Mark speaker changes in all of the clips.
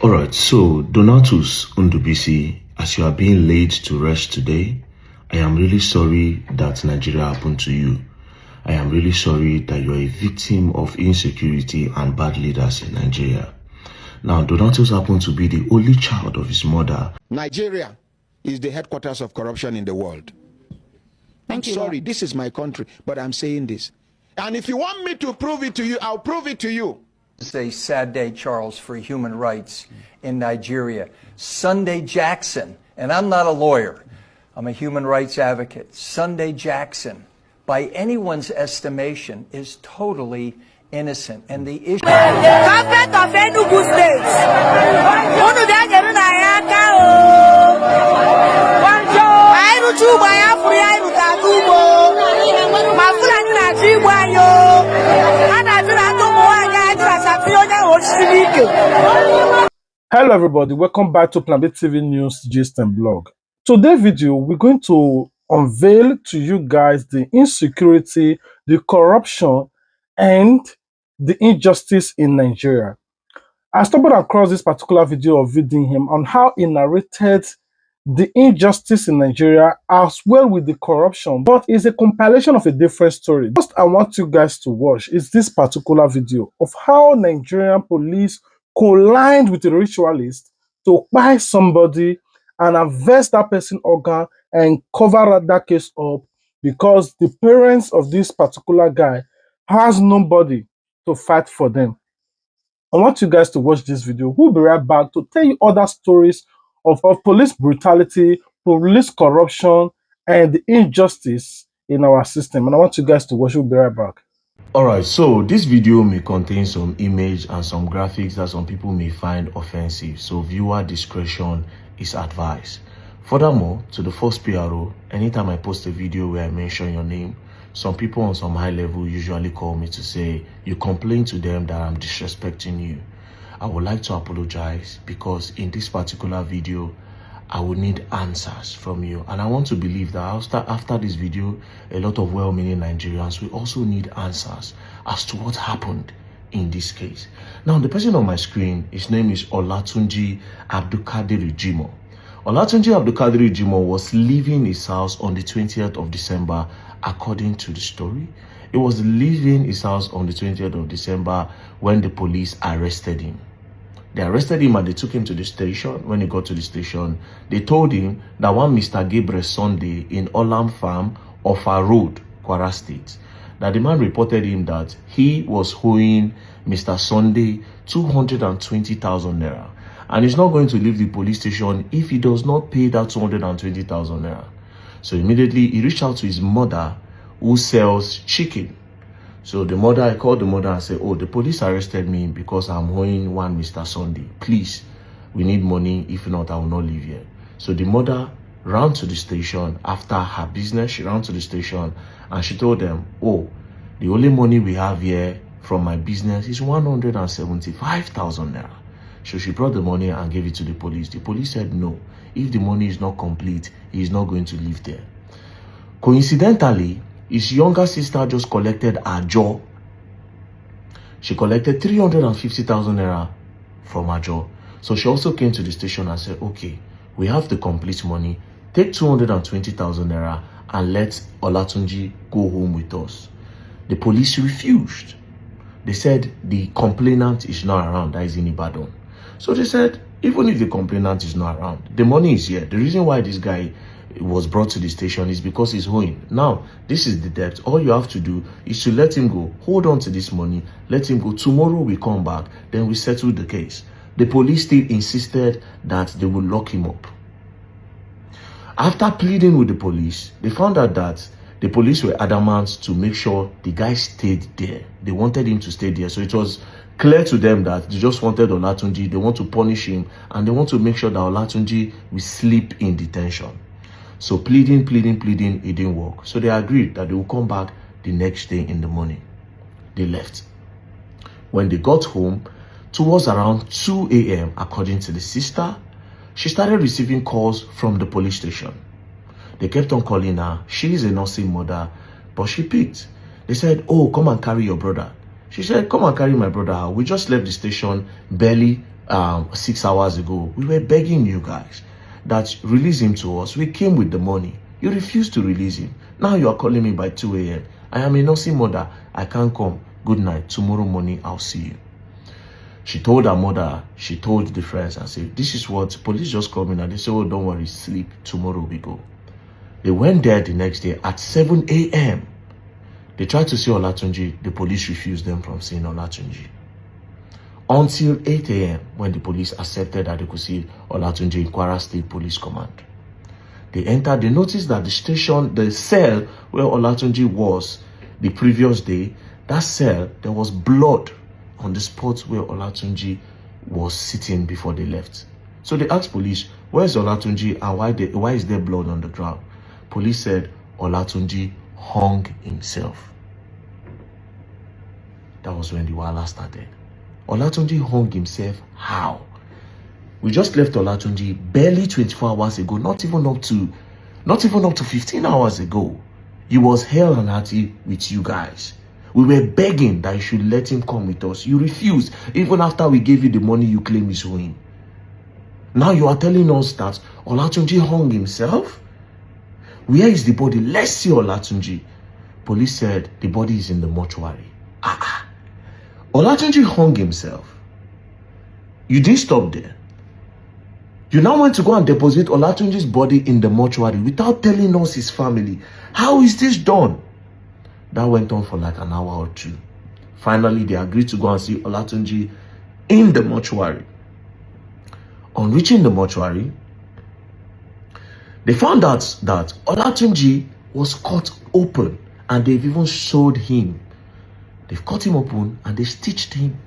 Speaker 1: Alright, so Donatus Undubisi, as you are being laid to rest today, I am really sorry that Nigeria happened to you. I am really sorry that you are a victim of insecurity and bad leaders in Nigeria. Now, Donatus happened to be the only child of his mother.
Speaker 2: Nigeria is the headquarters of corruption in the world. I'm sorry, this is my country, but I'm saying this. And if you want me to prove it to you, I'll prove it to you.
Speaker 3: It's a sad day, Charles, for human rights in Nigeria. Sunday Jackson, and I'm not a lawyer, I'm a human rights advocate. Sunday Jackson, by anyone's estimation, is totally innocent. And the issue...
Speaker 4: Government of Enugu State.
Speaker 5: Hello everybody, welcome back to Plan B TV News Gist and Blog. Today's video, we're going to unveil to you guys the insecurity, the corruption, and the injustice in Nigeria. I stumbled across this particular video of reading him on how he narrated the injustice in Nigeria as well with the corruption, but it's a compilation of a different story. First, I want you guys to watch is this particular video of how Nigerian police collide with a ritualist to buy somebody and harvest that person's organ and cover that case up because the parents of this particular guy has nobody to fight for them. I want you guys to watch this video. We'll be right back to tell you other stories of police brutality, police corruption, and the injustice in our system. And I want you guys to watch. We'll be right back.
Speaker 1: Alright, so this video may contain some image and some graphics that some people may find offensive, so viewer discretion is advised. Furthermore, to the first PRO, anytime I post a video where I mention your name, some people on some high level usually call me to say you complain to them that I'm disrespecting you. I would like to apologize because in this particular video, I would need answers from you. And I want to believe that after this video, a lot of well-meaning Nigerians will also need answers as to what happened in this case. Now, the person on my screen, his name is Olatunji Abdulkadir Jimo. Olatunji Abdulkadir Jimo was leaving his house on the 20th of December, according to the story. He was leaving his house on the 20th of December when the police arrested him. They arrested him and they took him to the station. When he got to the station, they told him that one Mr. Gabriel Sunday in Olam Farm, Ofa Road, Kwara State, that the man reported him that he was owing Mr. Sunday 220,000 naira. And he's not going to leave the police station if he does not pay that 220,000 naira. So immediately he reached out to his mother who sells chicken. So I called the mother and said, oh, the police arrested me because I'm owing one Mr. Sunday. Please, we need money. If not, I will not live here. So the mother ran to the station after her business. She ran to the station and she told them, oh, the only money we have here from my business is 175,000 naira. So she brought the money and gave it to the police. The police said, no, if the money is not complete, he is not going to live there. Coincidentally, his younger sister just collected her jaw. She collected 350,000 naira from her jaw. So she also came to the station and said, okay, we have the complete money. Take 220,000 naira and let Olatunji go home with us. The police refused. They said the complainant is not around, that is in Ibadan. So they said, even if the complainant is not around, the money is here. The reason why this guy was brought to the station is because he's owing. Now, this is the debt. All you have to do is to let him go. Hold on to this money. Let him go. Tomorrow we come back. Then we settle the case. The police still insisted that they will lock him up. After pleading with the police, they found out that the police were adamant to make sure the guy stayed there. They wanted him to stay there. So it was clear to them that they just wanted Olatunji. They want to punish him. And they want to make sure that Olatunji will sleep in detention. So pleading, it didn't work. So they agreed that they will come back the next day in the morning. They left. When they got home, towards around 2 a.m., according to the sister, she started receiving calls from the police station. They kept on calling her. She is a nursing mother, but she picked. They said, oh, come and carry your brother. She said, come and carry my brother. We just left the station barely 6 hours ago. We were begging you guys that release him to us. We came with the money. You refused to release him. Now you are calling me by 2 a.m. I am a nursing mother. I can't come. Good night. Tomorrow morning, I'll see you. She told her mother, she told the friends and said, this is what police just called me, and they said, oh, don't worry, sleep. Tomorrow we go. They went there the next day at 7 a.m. They tried to see Olatunji. The police refused them from seeing Olatunji. Until 8 a.m. when the police accepted that they could see Olatunji in Kwara State Police Command. They entered, they noticed that the station, the cell where Olatunji was the previous day, that cell, there was blood on the spot where Olatunji was sitting before they left. So they asked police, where's Olatunji and why is there blood on the ground? Police said Olatunji hung himself. That was when the wahala started. Olatunji hung himself how? We just left Olatunji barely 24 hours ago, not even up to 15 hours ago. He was hell and hearty with you guys. We were begging that you should let him come with us. You refused, even after we gave you the money you claim is owing. Now you are telling us that Olatunji hung himself? Where is the body? Let's see Olatunji. Police said the body is in the mortuary. Olatunji hung himself. You didn't stop there. You now want to go and deposit Olatunji's body in the mortuary without telling us his family. How is this done? That went on for like an hour or two. Finally, they agreed to go and see Olatunji in the mortuary. On reaching the mortuary, they found out that Olatunji was cut open, and they've even sewed him. They've cut him open and they stitched him.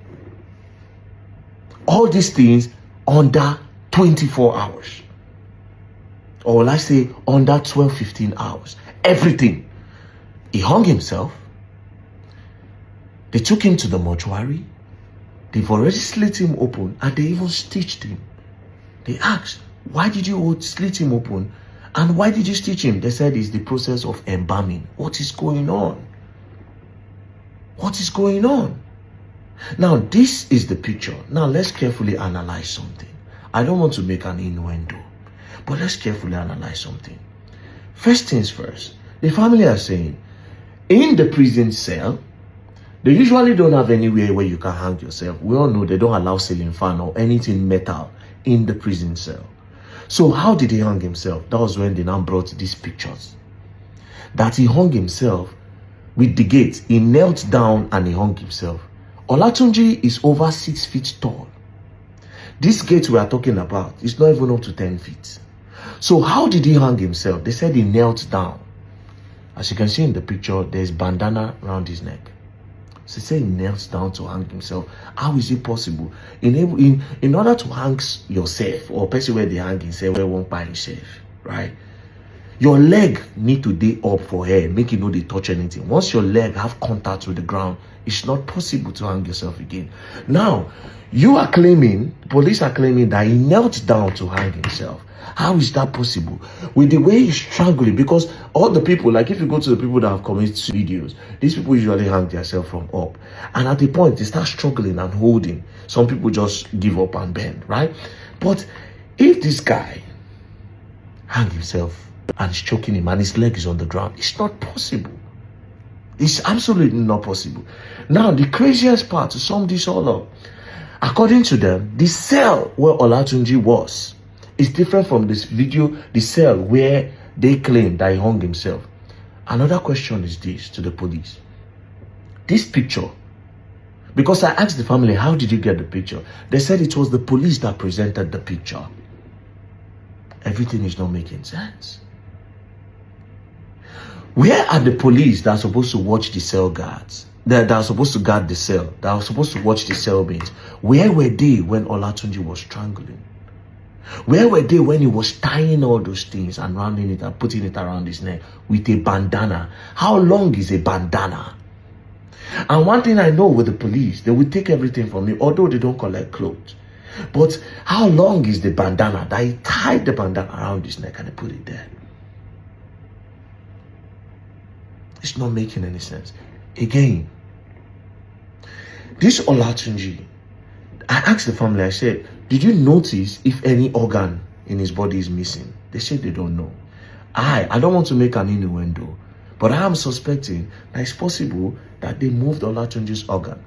Speaker 1: All these things under 24 hours. Or let's say under 12, 15 hours. Everything. He hung himself. They took him to the mortuary. They've already slit him open and they even stitched him. They asked, why did you slit him open? And why did you stitch him? They said it's the process of embalming. What is going on? What is going on? Now, this is the picture. Now, let's carefully analyze something. I don't want to make an innuendo, but let's carefully analyze something. First things first, the family are saying, in the prison cell, they usually don't have anywhere where you can hang yourself. We all know they don't allow ceiling fan or anything metal in the prison cell. So how did he hang himself? That was when they now brought these pictures. That he hung himself with the gate. He knelt down and he hung himself. Olatunji is over 6 feet tall. This gate we are talking about is not even up to 10 feet. So how did he hang himself? They said he knelt down. As you can see in the picture, there's bandana around his neck. So they say he knelt down to hang himself. How is it possible? In order to hang yourself, or person where they hang himself, where won't buy himself, right? Your leg need to be up for air, make it know they touch anything. Once your leg have contact with the ground, it's not possible to hang yourself again. Now, you are claiming, police are claiming that he knelt down to hang himself. How is that possible? With the way he's struggling, because all the people, like if you go to the people that have commented videos, these people usually hang themselves from up. And at the point, they start struggling and holding. Some people just give up and bend, right? But if this guy hang himself and is choking him and his leg is on the ground, it's not possible. It's absolutely not possible. Now, the craziest part, to sum this all up, according to them, the cell where Olatunji was is different from this video, the cell where they claim that he hung himself. Another question is this to the police. This picture, because I asked the family, how did you get the picture? They said it was the police that presented the picture. Everything is not making sense. Where are the police that are supposed to watch the cell guards? That are supposed to guard the cell, that are supposed to watch the cellmates? Where were they when Olatunji was strangling? Where were they when he was tying all those things and rounding it and putting it around his neck with a bandana? How long is a bandana? And one thing I know with the police, they will take everything from me, although they don't collect clothes. But how long is the bandana that he tied the bandana around his neck and he put it there? It's not making any sense. Again, this Olatunji, I asked the family, I said, did you notice if any organ in his body is missing? They said they don't know. I don't want to make an innuendo, but I am suspecting that it's possible that they moved Olatunji's organ.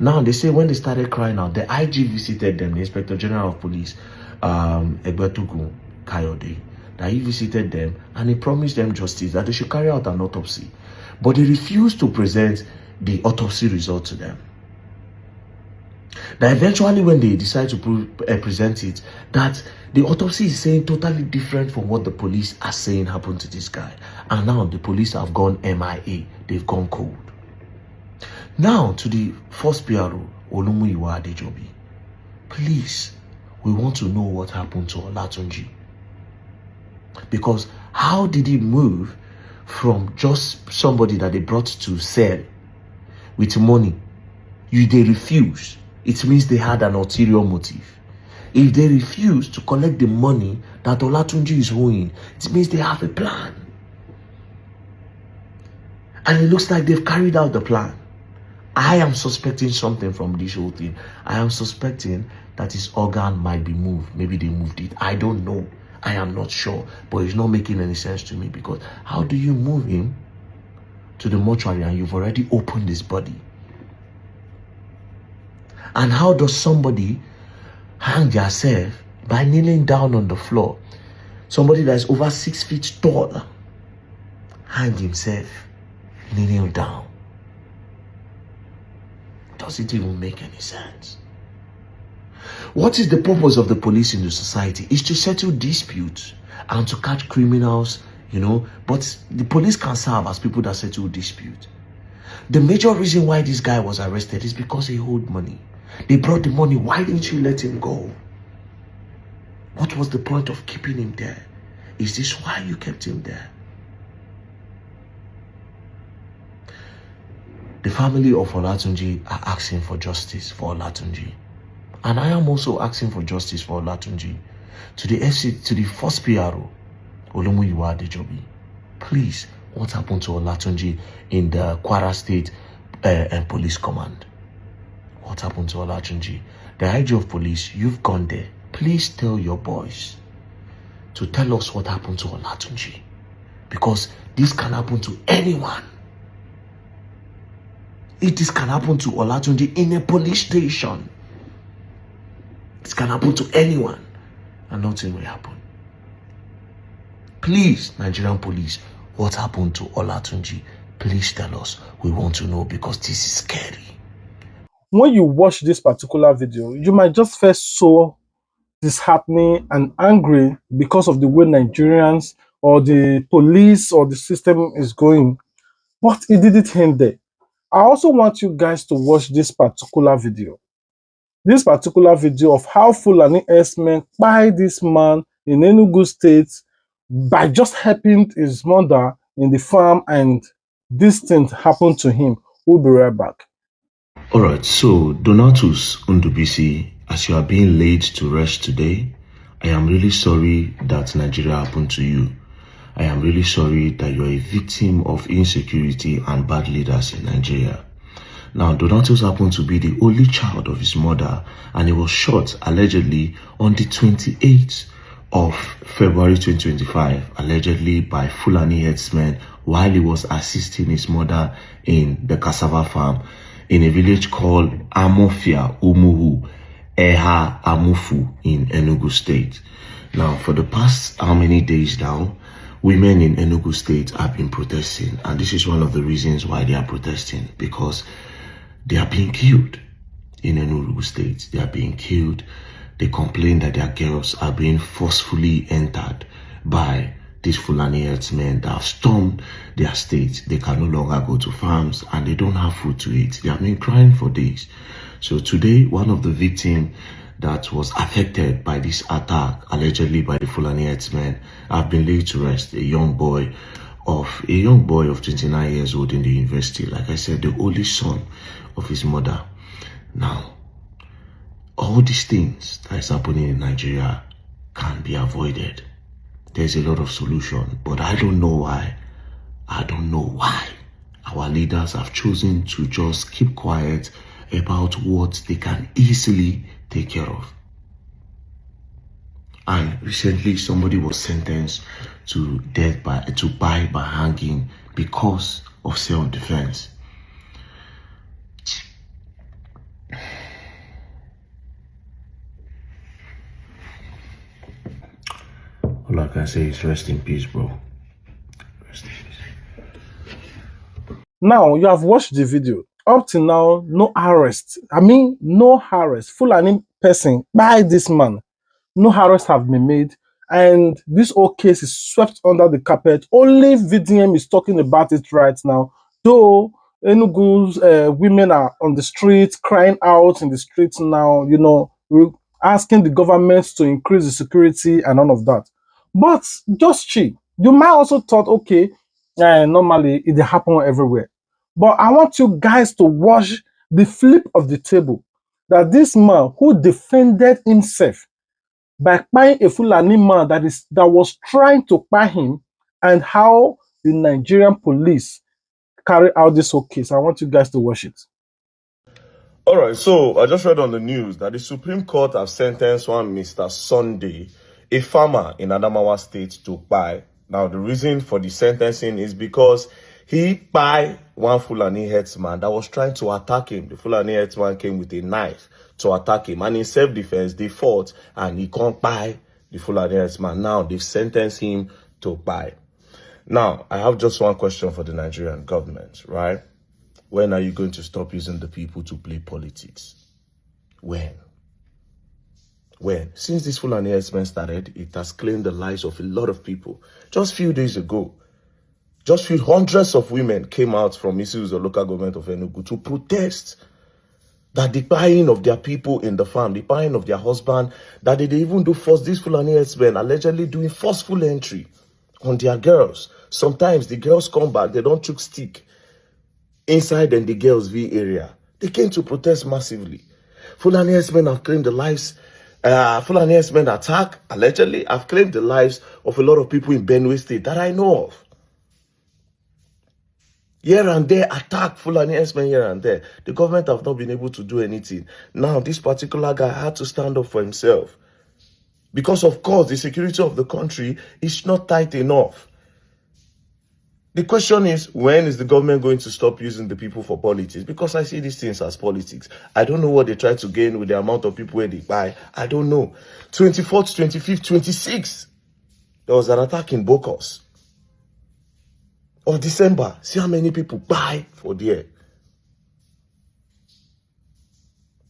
Speaker 1: Now, they say when they started crying out, the IG visited them, the Inspector General of Police, Egbetugun Kayode, that he visited them and he promised them justice, that they should carry out an autopsy. But they refused to present the autopsy result to them. That eventually when they decide to present it, that the autopsy is saying totally different from what the police are saying happened to this guy. And now the police have gone MIA. They've gone cold. Now to the first PRO, Olumuyiwa Adejobi. Please, we want to know what happened to Olatunji. Because how did he move from just somebody that they brought to sell with money? They refuse. It means they had an ulterior motive. If they refuse to collect the money that Olatunji is owing, it means they have a plan. And it looks like they've carried out the plan. I am suspecting something from this whole thing. I am suspecting that his organ might be moved. Maybe they moved it. I don't know. I am not sure. But it's not making any sense to me, because how do you move him to the mortuary and you've already opened his body? And how does somebody hang themselves by kneeling down on the floor? Somebody that is over 6 feet tall hang himself kneeling down. Does it even make any sense? What is the purpose of the police in the society? Is to settle disputes and to catch criminals, but the police can serve as people that settle disputes. The major reason why this guy was arrested is because he owed money. They brought the money. Why didn't you let him go? What was the point of keeping him there? Is this why you kept him there? The family of Olatunji are asking for justice for Olatunji. And I am also asking for justice for Olatunji. To the first PRO, Olumuyiwa Adejobi. Please, what happened to Olatunji in the Kwara State Police Command? What happened to Olatunji? The IG of Police, you've gone there. Please tell your boys to tell us what happened to Olatunji. Because this can happen to anyone. If this can happen to Olatunji in a police station, it can happen to anyone and nothing will happen. Please, Nigerian police, what happened to Olatunji? Please tell us. We want to know, because this is scary.
Speaker 5: When you watch this particular video, you might just feel so disheartening and angry because of the way Nigerians or the police or the system is going. But it didn't end there. I also want you guys to watch this particular video. This particular video of how Fulani herdsmen buy this man in Enugu State by just helping his mother in the farm, and this thing happened to him. We'll be right back.
Speaker 1: Alright, so Donatus Undubisi, as you are being laid to rest today, I am really sorry that Nigeria happened to you. I am really sorry that you are a victim of insecurity and bad leaders in Nigeria. Now, Donatus happened to be the only child of his mother, and he was shot allegedly on the 28th of February 2025, allegedly by Fulani herdsmen while he was assisting his mother in the cassava farm in a village called Amofia Umuhu, Eha Amufu in Enugu State. Now, for the past how many days now, women in Enugu State have been protesting, and this is one of the reasons why they are protesting, because they are being killed in Enugu State. They are being killed. They complain that their girls are being forcefully entered by these Fulani herdsmen that have stormed their state. They can no longer go to farms and they don't have food to eat. They have been crying for days. So today, one of the victims that was affected by this attack, allegedly by the Fulani herdsmen, have been laid to rest. A young boy of 29 years old in the university. Like I said, the only son of his mother. Now, all these things that is happening in Nigeria can be avoided. There's a lot of solution, but I don't know why. I don't know why our leaders have chosen to just keep quiet about what they can easily take care of. And recently, somebody was sentenced to death by hanging because of self-defense. All I can say is rest in peace, bro. Rest in peace.
Speaker 5: Now, you have watched the video. Up to now, no arrest. No arrest. Fulani person by this man. No arrests have been made. And this whole case is swept under the carpet. Only VDM is talking about it right now. Though Enugu's women are on the streets, crying out in the streets now, asking the government to increase the security and all of that. But just chill. You might also thought, okay, normally it happen everywhere. But I want you guys to watch the flip of the table. That this man who defended himself by buying a Fulani man that was trying to buy him, and how the Nigerian police carry out this whole case. I want you guys to watch it.
Speaker 1: All right, so I just read on the news that the Supreme Court have sentenced one Mr. Sunday, a farmer in Adamawa State, to buy. Now, the reason for the sentencing is because he buy one Fulani herdsman that was trying to attack him. The Fulani herdsman came with a knife to attack him, and in self-defense, they fought, and he can't buy the Fulani herdsman. Now, they've sentenced him to buy. Now, I have just one question for the Nigerian government, right? When are you going to stop using the people to play politics? When? Since this Fulani herdsman started, it has claimed the lives of a lot of people. Just a few days ago, hundreds of women came out from Isu's, the local government of Enugu, to protest that the buying of their people in the farm, the buying of their husband, that they even do force these Fulani herdsmen allegedly doing forceful entry on their girls. Sometimes the girls come back, they don't chook stick inside in the girls' V area. They came to protest massively. Fulani herdsmen have claimed the lives, Fulani herdsmen attack, allegedly, have claimed the lives of a lot of people in Benue State that I know of. Here and there, attack Fulani herdsmen here and there. The government have not been able to do anything. Now, this particular guy had to stand up for himself. Because, of course, the security of the country is not tight enough. The question is, when is the government going to stop using the people for politics? Because I see these things as politics. I don't know what they try to gain with the amount of people where they buy. I don't know. 24th, 25th, 26th, there was an attack in Bokos. Or December, see how many people buy for there.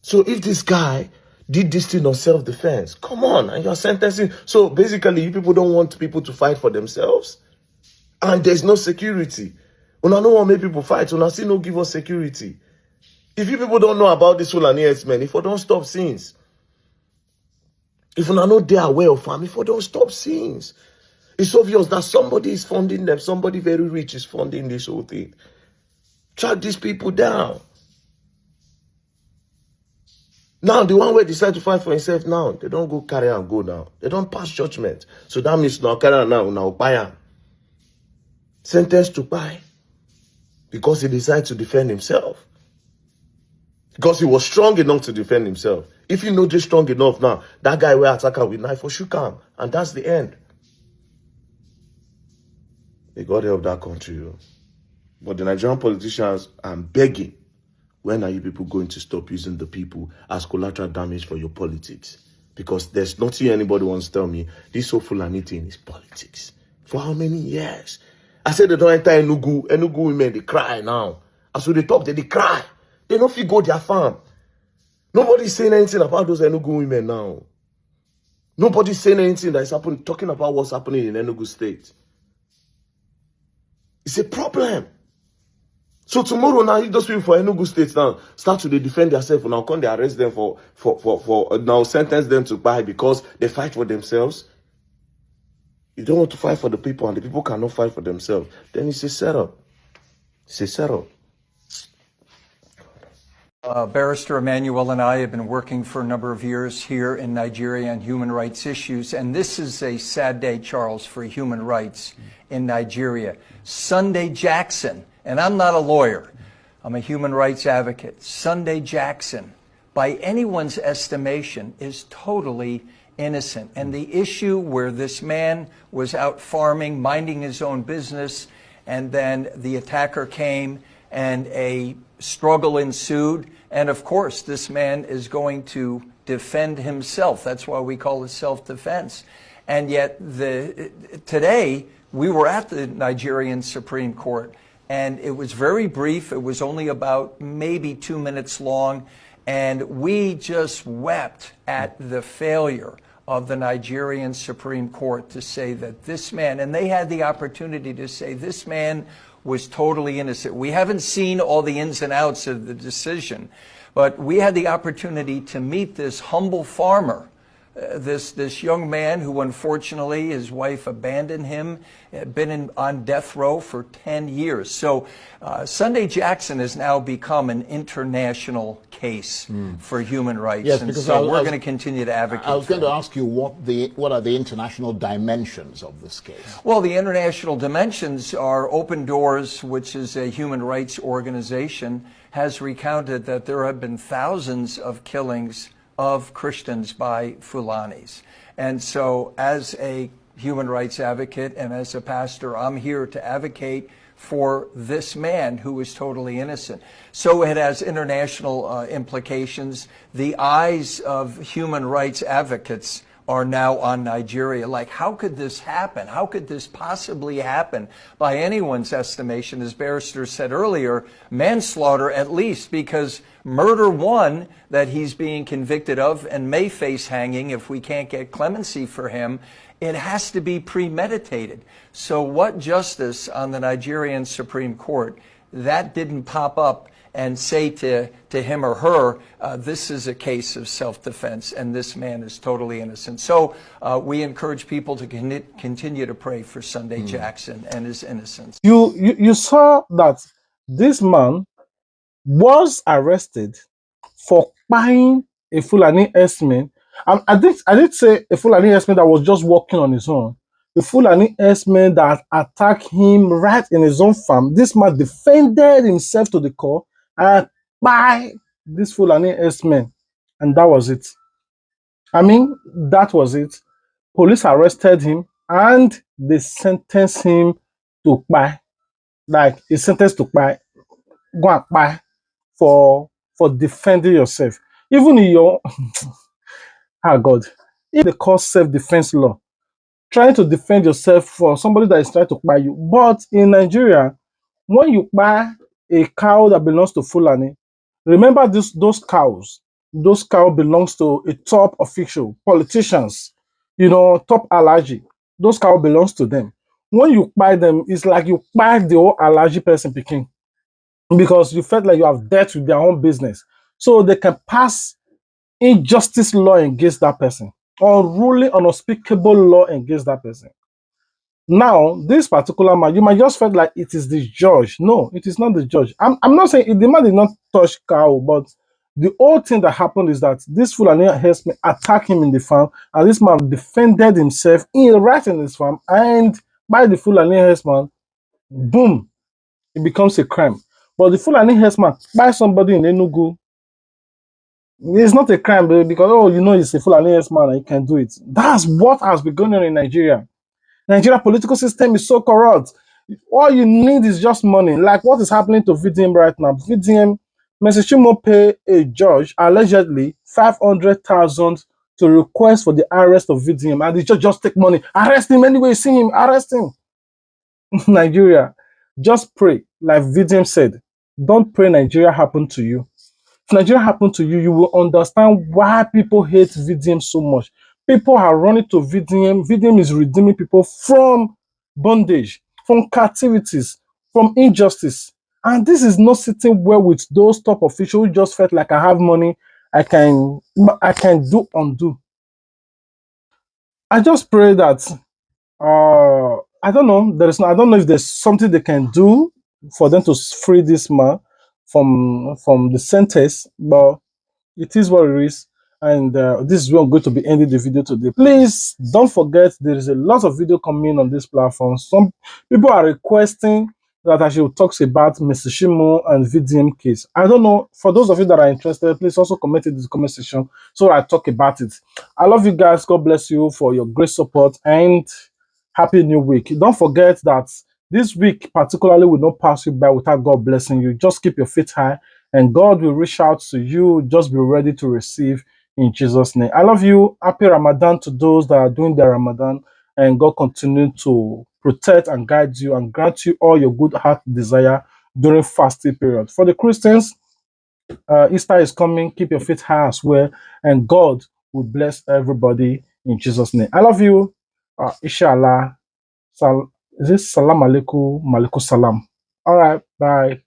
Speaker 1: So if this guy did this thing on self-defense, come on, and you're sentencing. So basically, you people don't want people to fight for themselves. And there's no security. Una no want make people fight. Una still no give us security. If you people don't know about this Fulani herdsmen, if we don't stop scenes, if una no they are aware of them, if we don't stop scenes, it's obvious that somebody is funding them. Somebody very rich is funding this whole thing. Track these people down. Now, the one where decide to fight for himself now, they don't go carry and go now. They don't pass judgment. So that means now carry now buy him. Sentenced to buy. Because he decided to defend himself. Because he was strong enough to defend himself. If you know just strong enough now, that guy will attack her with knife or shoot him. And that's the end. May God help that country. But the Nigerian politicians, I'm begging, when are you people going to stop using the people as collateral damage for your politics? Because there's nothing anybody wants to tell me. This so Fulani thing is politics. For how many years? I said they don't enter Enugu. Enugu women, they cry now. As they talk, they cry. They don't feel go their farm. Nobody's saying anything about those Enugu women now. Nobody's saying anything that is happening, talking about what's happening in Enugu State. It's a problem. So tomorrow now, if those people for Enugu State now start to defend themselves, now come they arrest them for now sentence them to buy because they fight for themselves. You don't want to fight for the people and the people cannot fight for themselves. Then it's a setup. It's a setup.
Speaker 3: Barrister Emmanuel and I have been working for a number of years here in Nigeria on human rights issues, and this is a sad day, Charles, for human rights in Nigeria. Sunday Jackson, and I'm not a lawyer, I'm a human rights advocate. Sunday Jackson, by anyone's estimation, is totally innocent. And the issue where this man was out farming, minding his own business, and then the attacker came and a struggle ensued. And of course, this man is going to defend himself. That's why we call it self-defense. And yet today, we were at the Nigerian Supreme Court, and it was very brief. It was only about maybe 2 minutes long. And we just wept at the failure of the Nigerian Supreme Court to say that this man, and they had the opportunity to say this man was totally innocent. We haven't seen all the ins and outs of the decision, but we had the opportunity to meet this humble farmer, this young man who unfortunately his wife abandoned him, had been on death row for 10 years. So Sunday Jackson has now become an international case for human rights.
Speaker 6: Yes,
Speaker 3: and
Speaker 6: because
Speaker 3: so we're going to continue to advocate.
Speaker 6: I was going
Speaker 3: for
Speaker 6: to
Speaker 3: him.
Speaker 6: ask you what are the international dimensions of this case?
Speaker 3: Well, the international dimensions are Open Doors, which is a human rights organization, has recounted that there have been thousands of killings of Christians by Fulanis. And so as a human rights advocate and as a pastor, I'm here to advocate for this man who is totally innocent. So it has international implications. The eyes of human rights advocates are now on Nigeria. Like, how could this happen? How could this possibly happen? By anyone's estimation, as Barrister said earlier, manslaughter at least, because murder one that he's being convicted of and may face hanging if we can't get clemency for him, it has to be premeditated. So what justice on the Nigerian Supreme Court, that didn't pop up and say to him or her, this is a case of self-defense and this man is totally innocent. So we encourage people to continue to pray for Sunday Jackson and his innocence.
Speaker 5: You saw that this man was arrested for buying a Fulani herdsman. I did say a Fulani herdsman that was just walking on his own. The Fulani herdsman that attacked him right in his own farm. This man defended himself to the core and by this Fulani herdsman. And that was it. I mean, that was it. Police arrested him and they sentenced him to buy. Like, he sentenced to buy. Go and buy for defending yourself. Even in your God, if they call self-defense law, trying to defend yourself for somebody that is trying to buy you. But in Nigeria, when you buy a cow that belongs to Fulani, remember those cows. Those cows belongs to a top official, politicians, top allergy. Those cows belongs to them. When you buy them, it's like you buy the whole allergy person picking, because you felt like you have debt with their own business. So they can pass injustice law against that person, unruly, unspeakable law against that person. Now, this particular man, you might just felt like it is the judge. No, it is not the judge. I'm not saying the man did not touch cow, but the whole thing that happened is that this Fulani herdsman attacked him in the farm, and this man defended himself right in his farm, and by the Fulani herdsman, boom, it becomes a crime. But the Fulani herdsman by somebody in Enugu, it's not a crime, because, oh, it's a Fulani herdsman and you can do it. That's what has been going on in Nigeria. Nigeria political system is so corrupt. All you need is just money. Like what is happening to VDM right now. VDM, Messi pay a judge allegedly 500,000 to request for the arrest of VDM, and the judge just take money. Arrest him anyway, you see him, arrest him. Nigeria, just pray. Like VDM said, don't pray Nigeria happen to you. If Nigeria happened to you, you will understand why people hate VDM so much. People are running to VDM. VDM is redeeming people from bondage, from captivities, from injustice. And this is not sitting well with those top officials who just felt like I have money, I can do undo. I just pray that I don't know. I don't know if there's something they can do for them to free this man from the sentence, but it is what it is. And this is where I'm going to be ending the video today. Please don't forget there is a lot of video coming on this platform. Some people are requesting that I should talk about Mr. Shimo and VDM case. I don't know. For those of you that are interested, please also comment in the comment section so I talk about it. I love you guys. God bless you for your great support and happy new week. Don't forget that this week particularly will not pass you by without God blessing you. Just keep your faith high and God will reach out to you. Just be ready to receive in Jesus' name. I love you. Happy Ramadan to those that are doing their Ramadan, and God continue to protect and guide you and grant you all your good heart desire during fasting period. For the Christians, Easter is coming. Keep your faith high as well, and God will bless everybody in Jesus' name. I love you. Inshallah. Is this salam alaikum, malaikum salam? All right, bye.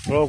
Speaker 7: Bro,